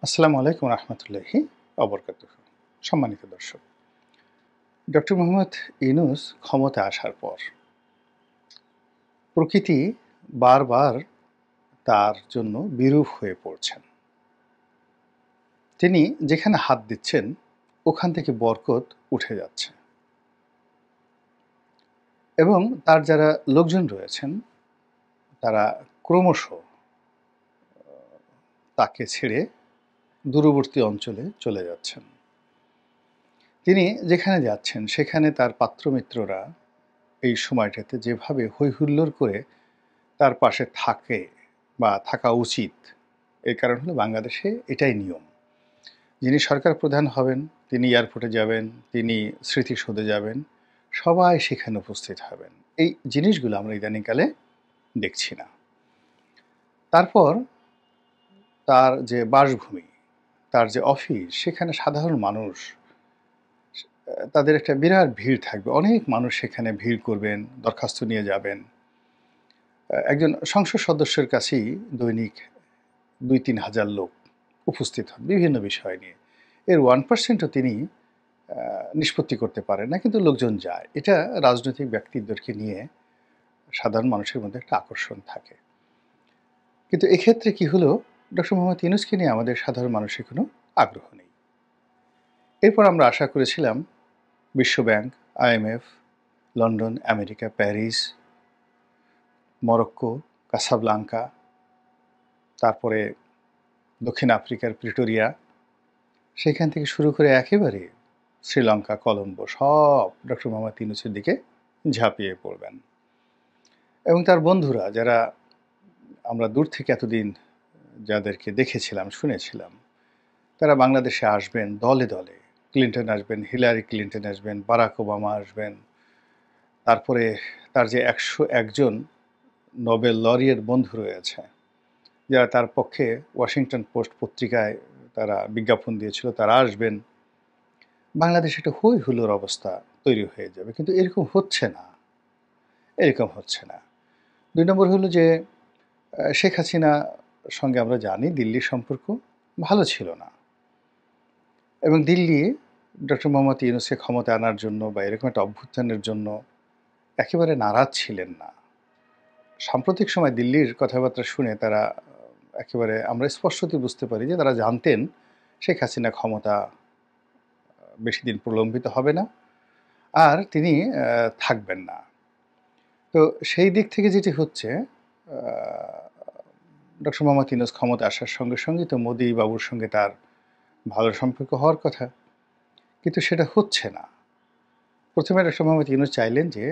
আসসালামু আলাইকুম রহমতুল্লাহি অবরকাতুহু। সম্মানিত দর্শক, ডক্টর মোহাম্মদ ইউনূস ক্ষমতায় আসার পর প্রকৃতি বারবার তার জন্য বিরূপ হয়ে পড়ছেন। তিনি যেখানে হাত দিচ্ছেন ওখান থেকে বরকত উঠে যাচ্ছে এবং তার যারা লোকজন রয়েছেন তারা ক্রমশ তাকে ছেড়ে দূরবর্তী অঞ্চলে চলে যাচ্ছেন। তিনি যেখানে যাচ্ছেন সেখানে তার পাত্রমিত্ররা এই সময়টাতে যেভাবে হইহুল্লোড় করে তার পাশে থাকে বা থাকা উচিত, এর কারণ হলো বাংলাদেশে এটাই নিয়ম। যিনি সরকার প্রধান হবেন তিনি এয়ারপোর্টে যাবেন, তিনি স্মৃতিসৌধে যাবেন, সবাই সেখানে উপস্থিত হবেন। এই জিনিসগুলো আমরা ইদানিংকালে দেখছি না। তারপর তার যে বাসভূমি, তার যে অফিস, সেখানে সাধারণ মানুষ তাদের একটা বিরাট ভিড় থাকবে। অনেক মানুষ সেখানে ভিড় করবেন, দরখাস্ত নিয়ে যাবেন। একজন সংসদ সদস্যের কাছেই দৈনিক ২-৩ হাজার লোক উপস্থিত হন বিভিন্ন বিষয় নিয়ে। এর 1%ও তিনি নিষ্পত্তি করতে পারেন না, কিন্তু লোকজন যায়। এটা রাজনৈতিক ব্যক্তিদেরকে নিয়ে সাধারণ মানুষের মধ্যে একটা আকর্ষণ থাকে। কিন্তু এক্ষেত্রে কি হলো, ডক্টর মোহাম্মদ ইউনূসকে নিয়ে আমাদের সাধারণ মানুষের কোনো আগ্রহ নেই। এরপর আমরা আশা করেছিলাম বিশ্বব্যাংক, IMF, London, America, Paris, Morocco, Casablanca, তারপরে দক্ষিণ আফ্রিকার প্রিটোরিয়া, সেখান থেকে শুরু করে একেবারে শ্রীলঙ্কা, কলম্বো সব ডক্টর মোহাম্মদ ইউনূসের দিকে ঝাঁপিয়ে পড়বেন। এবং তার বন্ধুরা যারা আমরা দূর থেকে এতদিন যাদেরকে দেখেছিলাম, শুনেছিলাম, তারা বাংলাদেশে আসবেন দলে দলে। ক্লিন্টন আসবেন, হিলারি ক্লিন্টন আসবেন, বারাক ওবামা আসবেন। তারপরে তার যে ১০১ জন নোবেল লরিয়েট বন্ধু রয়েছে, যারা তার পক্ষে ওয়াশিংটন পোস্ট পত্রিকায় তারা বিজ্ঞাপন দিয়েছিল, তারা আসবেন। বাংলাদেশে একটা হই হুল্লোড় অবস্থা তৈরি হয়ে যাবে, কিন্তু এরকম হচ্ছে না। এরকম হচ্ছে না। ২ নম্বর হলো যে শেখ হাসিনা সঙ্গে আমরা জানি দিল্লির সম্পর্ক ভালো ছিল না, এবং দিল্লি ডক্টর মোহাম্মদ ইউনূসকে ক্ষমতায় আনার জন্য বা এরকম একটা অভ্যুত্থানের জন্য একেবারে নারাজ ছিলেন না। সাম্প্রতিক সময় দিল্লির কথাবার্তা শুনে তারা একেবারে আমরা স্পষ্টতই বুঝতে পারি যে তারা জানতেন শেখ হাসিনা ক্ষমতা বেশি দিন প্রলম্বিত হবে না, আর তিনি থাকবেন না। তো সেই দিক থেকে যেটি হচ্ছে, ডক্টর মোহাম্মদ ইউনূস ক্ষমতা আসার সঙ্গে সঙ্গেই তো মোদি বাবুর সঙ্গে তার ভালো সম্পর্ক হওয়ার কথা, কিন্তু সেটা হচ্ছে না। প্রথমে ডক্টর মোহাম্মদ ইউনূস চাইলেন যে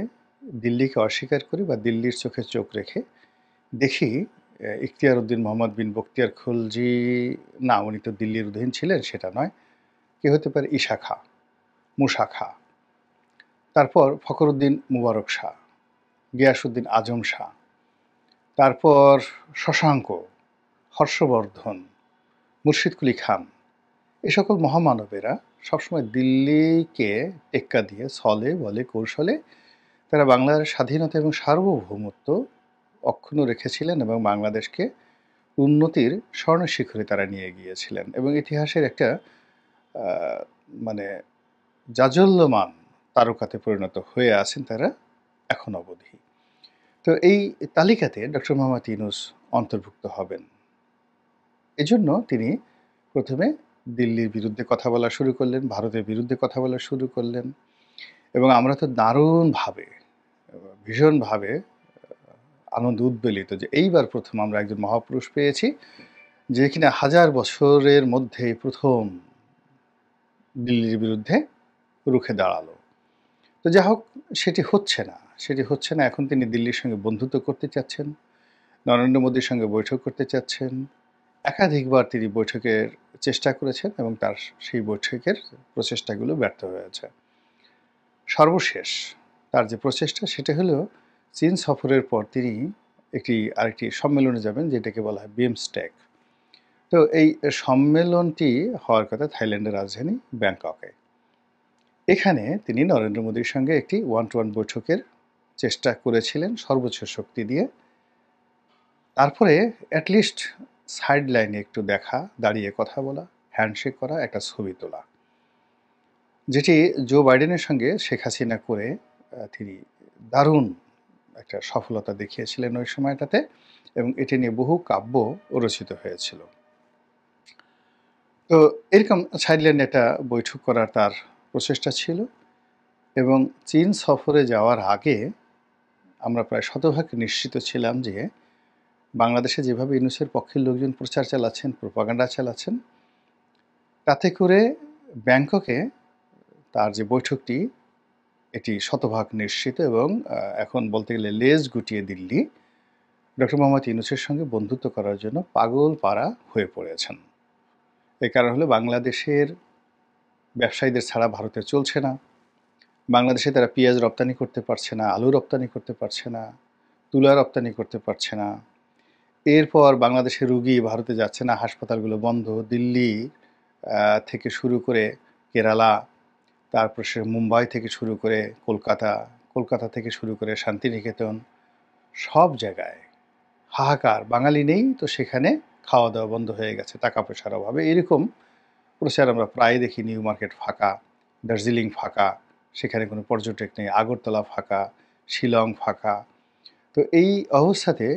দিল্লিকে অস্বীকার করি বা দিল্লির চোখে চোখ রেখে দেখি ইখতিয়ার উদ্দিন মোহাম্মদ বিন বখতিয়ার খলজি, না উনি তো দিল্লির অধীন ছিলেন, সেটা নয়, কে হতে পারে, ঈশা খাঁ, মুসা খাঁ, তারপর ফখরুদ্দিন মুবারক শাহ, গিয়াসউদ্দিন আজম শাহ, তারপর শশাঙ্ক, হর্ষবর্ধন, মুর্শিদ কুলি খান, এ সকল মহামানবেরা সবসময় দিল্লিকে টেক্কা দিয়ে ছলে বলে কৌশলে তারা বাংলার স্বাধীনতা এবং সার্বভৌমত্ব অক্ষুণ্ণ রেখেছিলেন এবং বাংলাদেশকে উন্নতির স্বর্ণশিখরে তারা নিয়ে গিয়েছিলেন, এবং ইতিহাসের একটা মানে জাজল্যমান তারকাতে পরিণত হয়ে আছেন তারা এখন অবধি। তো এই তালিকাতে ডক্টর মোহাম্মদ ইউনূস অন্তর্ভুক্ত হবেন। এজন্য তিনি প্রথমে দিল্লির বিরুদ্ধে কথা বলা শুরু করলেন, ভারতের বিরুদ্ধে কথা বলা শুরু করলেন, এবং আমরা তো দারুণভাবে, ভীষণভাবে আনন্দ উদ্বেলিত যে এইবার প্রথম আমরা একজন মহাপুরুষ পেয়েছি যে কিনা ১০০০ বছরের মধ্যে প্রথম দিল্লির বিরুদ্ধে রুখে দাঁড়ালো। তো যাই হোক, সেটি হচ্ছে না, সেটি হচ্ছে না। এখন তিনি দিল্লির সঙ্গে বন্ধুত্ব করতে চাচ্ছেন, নরেন্দ্র মোদীর সঙ্গে বৈঠক করতে চাচ্ছেন। একাধিকবার তিনি বৈঠকের চেষ্টা করেছেন এবং তার সেই বৈঠকের প্রচেষ্টাগুলো ব্যর্থ হয়েছে। সর্বশেষ তার যে প্রচেষ্টা সেটা হলো চীন সফরের পর তিনি আরেকটি সম্মেলনে যাবেন, যেটাকে বলা হয় বিমস্টেক। তো এই সম্মেলনটি হওয়ার কথা থাইল্যান্ডের রাজধানী ব্যাংককে। এখানে তিনি নরেন্দ্র মোদীর সঙ্গে একটি 1-to-1 বৈঠকের চেষ্টা করেছিলেন সর্বোচ্চ শক্তি দিয়ে। তারপরে অ্যাটলিস্ট সাইড লাইনে একটু দেখা, দাঁড়িয়ে কথা বলা, হ্যান্ডশেক করা, একটা ছবি তোলা, যেটি জো বাইডেনের সঙ্গে শেখ হাসিনা করে তিনি দারুণ একটা সফলতা দেখিয়েছিলেন ওই সময়টাতে, এবং এটি নিয়ে বহু কাব্য রচিত হয়েছিল। তো এরকম সাইডলাইনে একটা বৈঠক করার তার প্রচেষ্টা ছিল, এবং চীন সফরে যাওয়ার আগে আমরা প্রায় শতভাগ নিশ্চিত ছিলাম যে বাংলাদেশে যেভাবে ইউনূসের পক্ষের লোকজন প্রচার চালাচ্ছেন, প্রোপাগান্ডা চালাচ্ছেন, তাতে করে ব্যাংককে তার যে বৈঠকটি এটি শতভাগ নিশ্চিত, এবং এখন বলতে গেলে লেজ গুটিয়ে দিল্লি ডক্টর মোহাম্মদ ইউনূসের সঙ্গে বন্ধুত্ব করার জন্য পাগল পাড়া হয়ে পড়েছেন। এই কারণ হলো বাংলাদেশের ব্যবসায়ীদের ছাড়া ভারতে চলছে না, বাংলাদেশে তারা পেঁয়াজ রপ্তানি করতে পারছে না, আলু রপ্তানি করতে পারছে না, তুলা রপ্তানি করতে পারছে না। এরপর বাংলাদেশের রুগী ভারতে যাচ্ছে না, হাসপাতালগুলো বন্ধ। দিল্লি থেকে শুরু করে কেরালা, তারপর সে মুম্বাই থেকে শুরু করে কলকাতা, কলকাতা থেকে শুরু করে শান্তিনিকেতন, সব জায়গায় হাহাকার। বাঙালি নেই তো সেখানে খাওয়া দাওয়া বন্ধ হয়ে গেছে টাকা পয়সার অভাবে। এরকম প্রচার আমরা প্রায় দেখি। নিউ মার্কেট ফাঁকা, দার্জিলিং ফাঁকা, সেখানে কোনো পর্যটক নেই, আগরতলা ফাঁকা, শিলং ফাঁকা। তো এই অবস্থাতে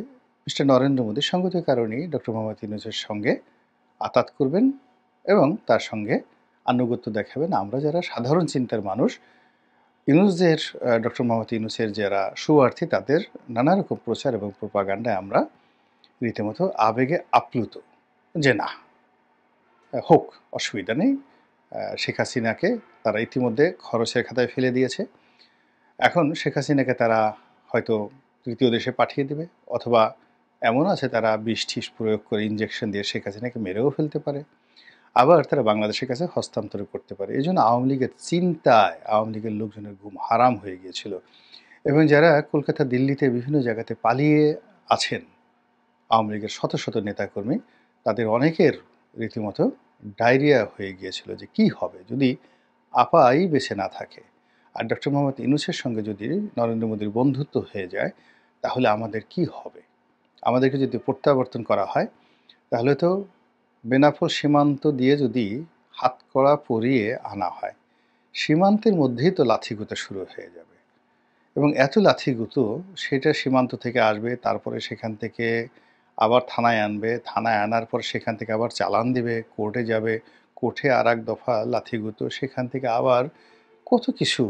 মিস্টার নরেন্দ্র মোদী সঙ্গত কারণেই ডক্টর মোহাম্মদ ইউনূসের সঙ্গে আতাত করবেন এবং তার সঙ্গে আনুগত্য দেখাবেন। আমরা যারা সাধারণ চিন্তার মানুষ, ইউনূসের ডক্টর মোহাম্মদ ইউনূসের যারা সুয়ার্থী, তাদের নানা রকম প্রচার এবং প্রোপাগান্ডায় আমরা রীতিমতো আবেগে আপ্লুত যে না, হোক, অসুবিধা নেই। শেখ হাসিনাকে তারা ইতিমধ্যে খরচের খাতায় ফেলে দিয়েছে। এখন শেখ হাসিনাকে তারা হয়তো তৃতীয় দেশে পাঠিয়ে দেবে, অথবা এমন আছে তারা বিষ-টিষ প্রয়োগ করে ইনজেকশন দিয়ে শেখ হাসিনাকে মেরেও ফেলতে পারে, আবার তারা বাংলাদেশের কাছে হস্তান্তর করতে পারে। এই জন্য আওয়ামী লীগের চিন্তায় আওয়ামী লীগের লোকজনের ঘুম হারাম হয়ে গিয়েছিল, এবং যারা কলকাতা, দিল্লিতে বিভিন্ন জায়গাতে পালিয়ে আছেন আওয়ামী লীগের শত শত নেতাকর্মী, তাদের অনেকের রীতিমতো ডায়রিয়া হয়ে গিয়েছিল যে কি হবে যদি আপাই বেঁচে না থাকে, আর ডক্টর মোহাম্মদ ইউনূসের সঙ্গে যদি নরেন্দ্র মোদীর বন্ধুত্ব হয়ে যায় তাহলে আমাদের কি হবে। আমাদেরকে যদি প্রত্যাবর্তন করা হয় তাহলে তো বেনাপোল সীমান্ত দিয়ে যদি হাতকড়া পরিয়ে আনা হয়, সীমান্তের মধ্যেই তো লাথিগুঁতো শুরু হয়ে যাবে, এবং এত লাথিগুঁতো সেটা সীমান্ত থেকে আসবে, তারপরে সেখান থেকে আবার থানায় আনবে, থানায় আনার পর সেখান থেকে আবার চালান দেবে, কোর্টে যাবে, কোর্টে আর এক দফা লাথিগুঁতো, সেখান থেকে আবার কত কিছু।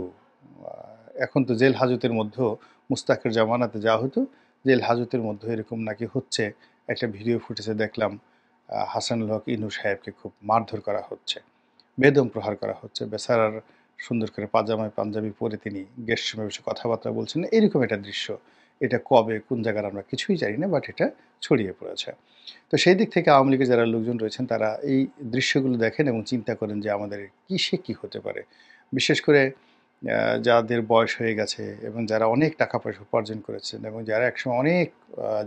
এখন তো জেল হাজতের মধ্যেও মুস্তাকের জামানাতে যা হতো, জেল হাজতের মধ্যে এরকম নাকি হচ্ছে। একটা ভিডিও ফুটেজে দেখলাম হাসানুল হক ইনু সাহেবকে খুব মারধর করা হচ্ছে, বেদম প্রহার করা হচ্ছে। বেচারার সুন্দর করে পাজামায় পাঞ্জাবি পরে তিনি গেস্ট রুমে বসে কথাবার্তা বলছেন, এরকম একটা দৃশ্য। এটা কবে কোন জায়গার আমরা কিছুই জানি না, বাট এটা ছড়িয়ে পড়েছে। তো সেই দিক থেকে আওয়ামী লীগের যারা লোকজন রয়েছেন তারা এই দৃশ্যগুলো দেখেন এবং চিন্তা করেন যে আমাদের কিসে কি হতে পারে। বিশেষ করে যাদের বয়স হয়ে গেছে এবং যারা অনেক টাকা পয়সা উপার্জন করেছেন এবং যারা একসময় অনেক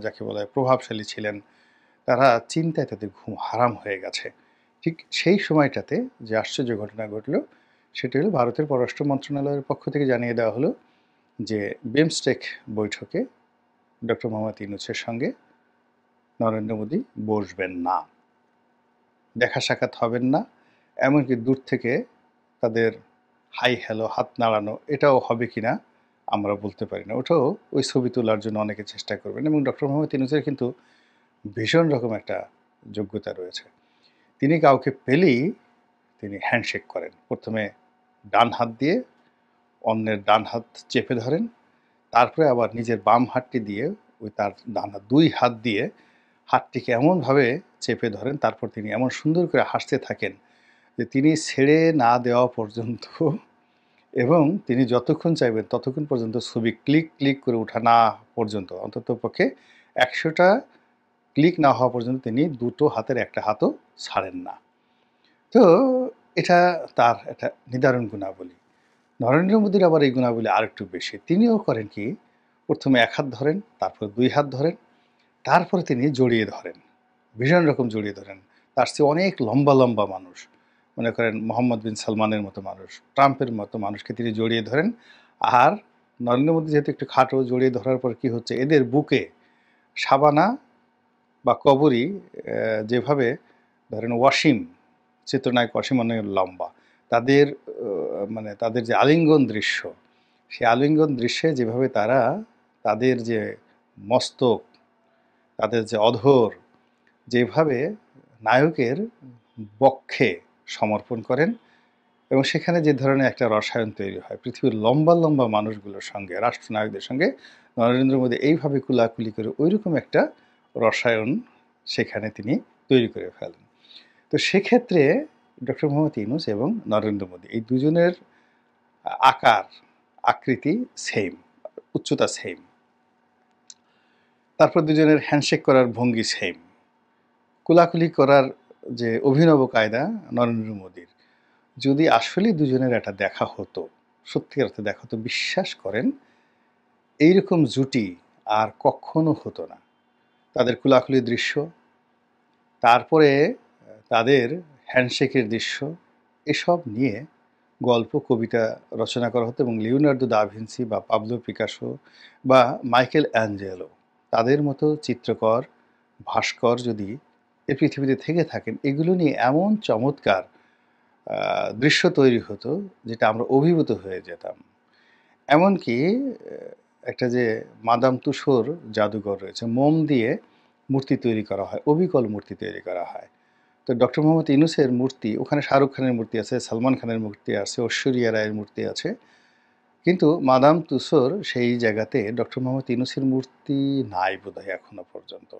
যাকে বলা হয় প্রভাবশালী ছিলেন, তারা চিন্তায় তাদের ঘুম হারাম হয়ে গেছে। ঠিক সেই সময়টাতে যে আশ্চর্য ঘটনা ঘটল সেটি হলো ভারতের পররাষ্ট্র মন্ত্রণালয়ের পক্ষ থেকে জানিয়ে দেওয়া হলো যে বিমস্টেক বৈঠকে ডক্টর মোহাম্মদ ইউনূসের সঙ্গে নরেন্দ্র মোদী বসবেন না, দেখা সাক্ষাৎ হবেন না, এমনকি দূর থেকে তাদের হাই হ্যালো, হাত নাড়ানো, এটাও হবে কিনা আমরা বলতে পারি না। ওটাও ওই ছবি তোলার জন্য অনেকে চেষ্টা করবেন, এবং ডক্টর মোহাম্মদ ইউনূসের কিন্তু ভীষণ রকম একটা যোগ্যতা রয়েছে। তিনি কাউকে পেলেই তিনি হ্যান্ডশেক করেন। প্রথমে ডান হাত দিয়ে অন্যের ডান হাত চেপে ধরেন, তারপরে আবার নিজের বাম হাতটি দিয়ে ওই তার ডান হাত, দুই হাত দিয়ে হাতটিকে এমনভাবে চেপে ধরেন, তারপর তিনি এমন সুন্দর করে হাসতে থাকেন যে তিনি ছেড়ে না দেওয়া পর্যন্ত, এবং তিনি যতক্ষণ চাইবেন ততক্ষণ পর্যন্ত ছবি ক্লিক ক্লিক করে ওঠা না পর্যন্ত, অন্ততপক্ষে ১০০টা ক্লিক না হওয়া পর্যন্ত তিনি দুটো হাতের একটা হাতও ছাড়েন না। তো এটা তার একটা নিদারুণ গুণাবলী। নরেন্দ্র মোদীর আবার এই গুণাবলী আর একটু বেশি। তিনিও করেন কি, প্রথমে এক হাত ধরেন, তারপর দুই হাত ধরেন, তারপরে তিনি জড়িয়ে ধরেন, ভীষণ রকম জড়িয়ে ধরেন। তার চেয়ে অনেক লম্বা লম্বা মানুষ, মনে করেন মোহাম্মদ বিন সালমানের মতো মানুষ, ট্রাম্পের মতো মানুষকে তিনি জড়িয়ে ধরেন। আর নরেন্দ্র মোদী যেহেতু একটু খাটো, জড়িয়ে ধরার পর কি হচ্ছে, এদের বুকে শাবানা বা কবরী যেভাবে ধরেন ওয়াসিম, চিত্রনায়ক ওয়াসিম অনেক লম্বা, তাদের মানে তাদের যে আলিঙ্গন দৃশ্য, সেই আলিঙ্গন দৃশ্যে যেভাবে তারা তাদের যে মস্তক, তাদের যে অধর যেভাবে নায়কের বক্ষে সমর্পণ করেন, এবং সেখানে যে ধরনের একটা রসায়ন তৈরি হয় পৃথিবীর লম্বা লম্বা মানুষগুলোর সঙ্গে, রাষ্ট্রনায়কদের সঙ্গে নরেন্দ্র মোদী এইভাবে কুলাকুলি করে ওইরকম একটা রসায়ন সেখানে তিনি তৈরি করে ফেলেন। তো সেক্ষেত্রে ডক্টর মোহাম্মদ ইউনূস এবং নরেন্দ্র মোদী এই দুজনের আকার আকৃতি সেম, উচ্চতা সেম, তারপর দুজনের হ্যান্ডশেক করার ভঙ্গি সেম, কুলাকুলি করার যে অভিনব কায়দা নরেন্দ্র মোদীর, যদি আসলে দুজনের একটা দেখা হতো, সত্যিকার অর্থে দেখা হতো, বিশ্বাস করেন এইরকম জুটি আর কখনো হতো না। তাদের কুলাকুলির দৃশ্য, তারপরে তাদের হ্যান্ডশেকের দৃশ্য, এসব নিয়ে গল্প কবিতা রচনা করা হতো এবং লিওনার্দো দা ভিঞ্চি বা পাবলো পিকাসো বা মাইকেল অ্যাঞ্জেলো, তাদের মতো চিত্রকর ভাস্কর যদি এ পৃথিবীতে থেকে থাকেন, এগুলো নিয়ে এমন চমৎকার দৃশ্য তৈরি হতো যেটা আমরা অভিভূত হয়ে যেতাম। এমনকি একটা যে মাদাম তুসোর জাদুঘর রয়েছে, মোম দিয়ে মূর্তি তৈরি করা হয়, অবিকল মূর্তি তৈরি করা হয়। তো ডক্টর মোহাম্মদ ইউনূসের মূর্তি, ওখানে শাহরুখ খানের মূর্তি আছে, সালমান খানের মূর্তি আছে, ঐশ্বরিয়া রায়ের মূর্তি আছে, কিন্তু মাদাম তুসোর সেই জায়গাতে ডক্টর মোহাম্মদ ইউনূসের মূর্তি নাই বোধহয় এখনো পর্যন্ত।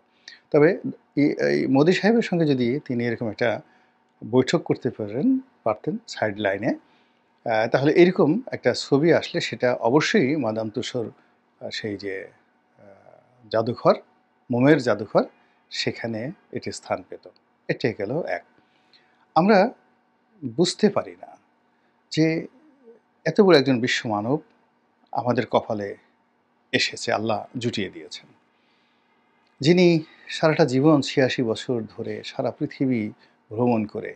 তবে এই মোদি সাহেবের সঙ্গে যদি তিনি এরকম একটা বৈঠক করতে পারতেন সাইড লাইনে, তাহলে এরকম একটা ছবি আসলে সেটা অবশ্যই মাদাম তুসোর সেই যে জাদুঘর, মোমের জাদুঘর, সেখানে এটি স্থান পেত। এটাই গেল এক। আমরা বুঝতে পারি না যে এত বড় একজন বিশ্বমানব আমাদের কপালে এসেছে, আল্লাহ জুটিয়ে দিয়েছেন, যিনি সারাটা জীবন ৮৬ বছর ধরে সারা পৃথিবী ভ্রমণ করে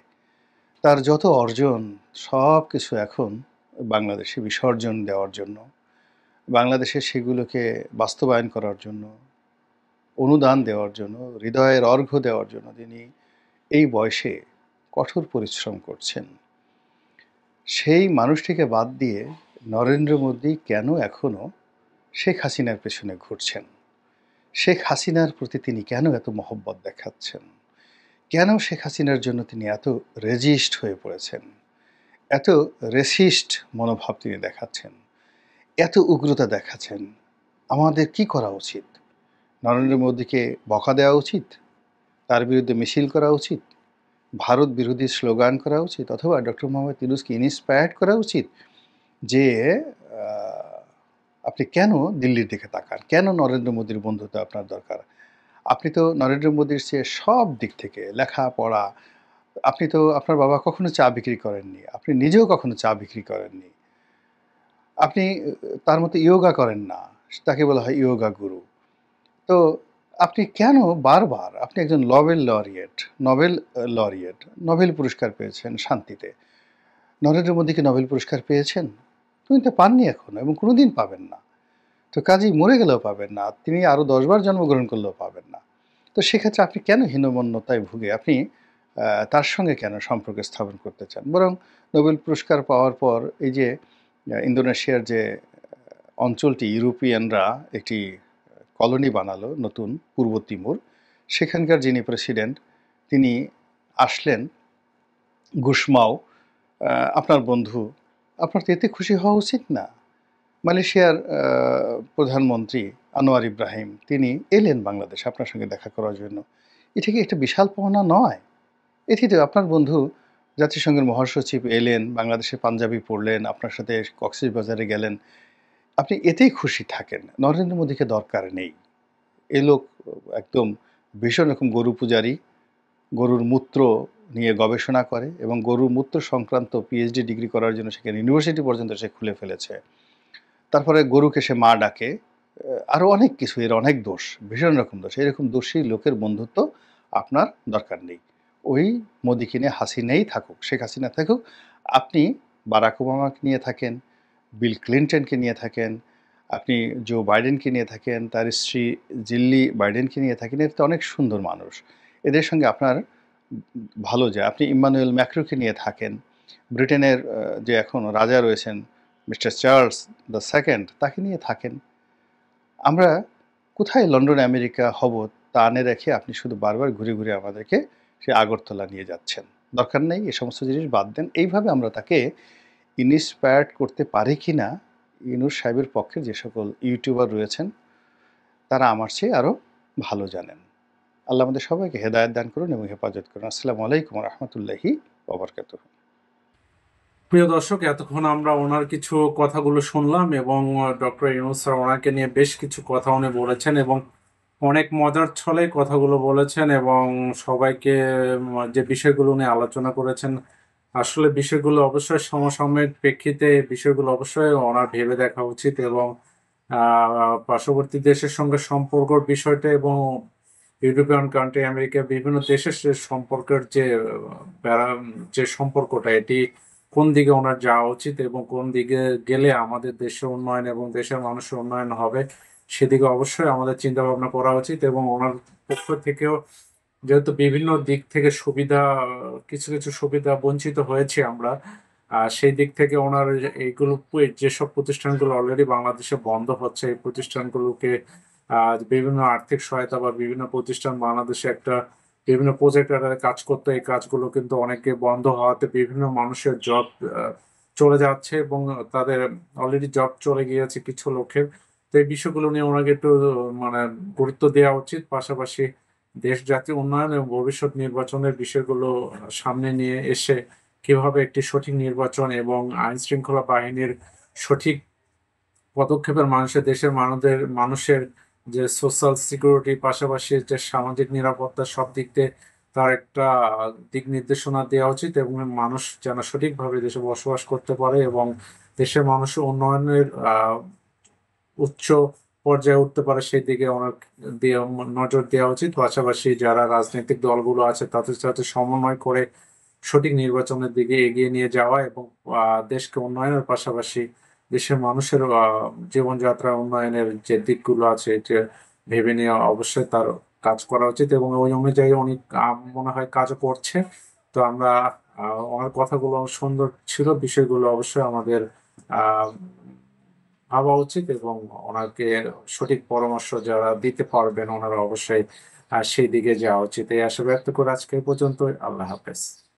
তার যত অর্জন সব কিছু এখন বাংলাদেশে বিসর্জন দেওয়ার জন্য, বাংলাদেশে সেগুলোকে বাস্তবায়ন করার জন্য, অনুদান দেওয়ার জন্য, হৃদয়ের অর্ঘ্য দেওয়ার জন্য তিনি এই বয়সে কঠোর পরিশ্রম করছেন। সেই মানুষটিকে বাদ দিয়ে নরেন্দ্র মোদী কেন এখনও শেখ হাসিনার পেছনে ঘুরছেন? শেখ হাসিনার প্রতি তিনি কেন এত মহব্বত দেখাচ্ছেন? কেন শেখ হাসিনার জন্য তিনি এত রেজিস্ট হয়ে পড়েছেন, এত রেসিস্ট মনোভাব তিনি দেখাচ্ছেন, এত উগ্রতা দেখাচ্ছেন? আমাদের কি করা উচিত? নরেন্দ্র মোদীকে বকা দেওয়া উচিত? তার বিরুদ্ধে মিছিল করা উচিত? ভারত বিরোধী স্লোগান করা উচিত? অথবা ডক্টর মোহাম্মদ ইউনূসকে ইন্সপায়ার্ড করা উচিত যে আপনি কেন দিল্লির দিকে তাকান? কেন নরেন্দ্র মোদীর বন্ধুত্ব আপনার দরকার? আপনি তো নরেন্দ্র মোদীর চেয়ে সব দিক থেকে, লেখাপড়া, আপনি তো, আপনার বাবা কখনো চা বিক্রি করেননি, আপনি নিজেও কখনো চা বিক্রি করেননি, আপনি তার মতো ইয়োগা করেন না, তাকে বলা হয় ইয়োগা গুরু। তো আপনি কেন বারবার, আপনি একজন নোবেল পুরস্কার পেয়েছেন শান্তিতে, নরেন্দ্র মোদী কি নোবেল পুরস্কার পেয়েছেন? তিনি তো পাননি এখনো এবং কোনোদিন পাবেন না। তো কাজেই মরে গেলেও পাবেন না, তিনি আরও 10 বার জন্মগ্রহণ করলেও পাবেন না। তো সেক্ষেত্রে আপনি কেন হীনমন্যতায় ভুগে আপনি তার সঙ্গে কেন সম্পর্ক স্থাপন করতে চান? বরং নোবেল পুরস্কার পাওয়ার পর এই যে ইন্দোনেশিয়ার যে অঞ্চলটি ইউরোপিয়ানরা একটি কলোনি বানালো নতুন, পূর্ব তিমুর, সেখানকার যিনি প্রেসিডেন্ট তিনি আসলেন, গুসমাও, আপনার বন্ধু, আপনার তো এতে খুশি হওয়া উচিত না? মালয়েশিয়ার প্রধানমন্ত্রী আনোয়ার ইব্রাহিম তিনি এলেন বাংলাদেশে আপনার সঙ্গে দেখা করার জন্য। এটা কি একটা বিশাল পাওনা নয়? এটি তো আপনার বন্ধু জাতিসংঘের মহাসচিব এলেন, বাংলাদেশে পাঞ্জাবি পরলেন, আপনার সাথে কক্সবাজারে গেলেন। আপনি এতেই খুশি থাকেন। নরেন্দ্র মোদীকে দরকার নেই। এ লোক একদম ভীষণ রকম গরু পূজারী, গরুর মূত্র নিয়ে গবেষণা করে এবং গরুর মূত্র সংক্রান্ত পিএইচডি ডিগ্রি করার জন্য সেখানে ইউনিভার্সিটি পর্যন্ত সে খুলে ফেলেছে। তারপরে গরুকে সে মা ডাকে, আরও অনেক কিছু, এর অনেক দোষ, ভীষণ রকম দোষ। এরকম দোষী লোকের বন্ধুত্ব আপনার দরকার নেই। ওই মোদিকে নিয়ে হাসিনাই থাকুক, শেখ হাসিনা থাকুক, আপনি বারাক ওবামাকে নিয়ে থাকেন, বিল ক্লিন্টনকে নিয়ে থাকেন, আপনি জো বাইডেনকে নিয়ে থাকেন, তার স্ত্রী জিল্লি বাইডেনকে নিয়ে থাকেন, এরা তো অনেক সুন্দর মানুষ। এদের সঙ্গে আপনার ভালো যায়। আপনি ইম্মানুয়েল ম্যাক্রোকে নিয়ে থাকেন, ব্রিটেনের যে এখন রাজা রয়েছেন মিস্টার চার্লস দ্য সেকেন্ড, তাকে নিয়ে থাকেন। আমরা কোথায় লন্ডন আমেরিকা হব তা আনে রেখে আপনি শুধু বারবার ঘুরে ঘুরে আমাদেরকে সে আগরতলা নিয়ে যাচ্ছেন। দরকার নেই, এ সমস্ত জিনিস বাদ দেন। এইভাবে আমরা তাকে ইন্সপায়ার্ড করতে পারি কি না, ইউনূস সাহেবের পক্ষে যে সকল ইউটিউবার রয়েছেন তারা আমার চেয়ে আরও ভালো জানেন। আল্লাহ আমাদের সবাইকে হেদায়েত দান করুন এবং হেফাজত করুন। আসসালামু আলাইকুম রহমতুল্লাহি ওবরকাতুহু। প্রিয় দর্শক, এতক্ষণ আমরা ওনার কিছু কথাগুলো শুনলাম এবং ডক্টর ইউনূস স্যার ওনাকে নিয়ে বেশ কিছু কথা উনি বলেছেন এবং অনেক মজার ছলে কথাগুলো বলেছেন এবং সবাইকে যে বিষয়গুলো উনি আলোচনা করেছেন, আসলে বিষয়গুলো অবশ্যই সমসাময়িক প্রেক্ষিতে বিষয়গুলো অবশ্যই ওনার ভেবে দেখা উচিত এবং পার্শ্ববর্তী দেশের সঙ্গে সম্পর্কর বিষয়টা এবং ইউরোপিয়ান কান্ট্রি, আমেরিকা, বিভিন্ন দেশের সম্পর্কের যে সম্পর্কটা, এটি কোন দিকে ওনার যাওয়া উচিত এবং কোন দিকে গেলে আমাদের দেশের উন্নয়ন এবং দেশের মানুষের উন্নয়ন হবে, সেদিকে অবশ্যই আমাদের চিন্তা ভাবনা করা উচিত। এবং ওনার পক্ষ থেকেও যেহেতু বিভিন্ন দিক থেকে সুবিধা, কিছু কিছু সুবিধা বঞ্চিত হয়েছে আমরা, সেই দিক থেকে ওনার এইগুলো যেসব প্রতিষ্ঠানগুলো অলরেডি বাংলাদেশে বন্ধ হচ্ছে, এই প্রতিষ্ঠানগুলোকে বিভিন্ন আর্থিক সহায়তা বা বিভিন্ন প্রতিষ্ঠান বাংলাদেশে একটা বিভিন্ন প্রজেক্ট আকারে কাজ করতে, এই কাজগুলো কিন্তু অনেকে বন্ধ হওয়াতে বিভিন্ন মানুষের জব চলে যাচ্ছে এবং তাদের অলরেডি জব চলে গিয়েছে কিছু লোকের। তো এই বিষয়গুলো নিয়ে ওনাকে একটু মানে গুরুত্ব দেওয়া উচিত। পাশাপাশি দেশ জাতীয় উন্নয়ন এবং ভবিষ্যৎ নির্বাচনের বিষয়গুলো সামনে নিয়ে এসে কিভাবে একটি সঠিক নির্বাচন এবং আইন শৃঙ্খলা বাহিনীর সঠিক পদক্ষেপের দেশের মানুষের যে সোশ্যাল সিকিউরিটি, পাশাপাশি যে সামাজিক নিরাপত্তা, সব দিক দিয়ে তার একটা দিক নির্দেশনা দেওয়া উচিত এবং মানুষ যেন সঠিকভাবে দেশে বসবাস করতে পারে এবং দেশের মানুষের উন্নয়নের উচ্চ পর্যায়ে উঠতে পারে, সেই দিকে অনেক নজর দেওয়া উচিত। পাশাপাশি যারা রাজনৈতিক দলগুলো আছে তাদের সাথে সমন্বয় করে সঠিক নির্বাচনের দিকে এগিয়ে নিয়ে যাওয়া এবং দেশকে উন্নয়নের পাশাপাশি দেশের মানুষের জীবনযাত্রা উন্নয়নের যে দিকগুলো আছে যে ভেবে নিয়ে অবশ্যই তার কাজ করা উচিত এবং ওই অনুযায়ী উনি মনে হয় কাজও করছে। তো আমরা ওনার কথাগুলো সুন্দর ছিল, বিষয়গুলো অবশ্যই আমাদের আহ ভাবা উচিত এবং ওনাকে সঠিক পরামর্শ যারা দিতে পারবেন ওনারা অবশ্যই সেই দিকে যাওয়া উচিত। এই আশা ব্যক্ত করে আজকে এই পর্যন্ত। আল্লাহ হাফেজ।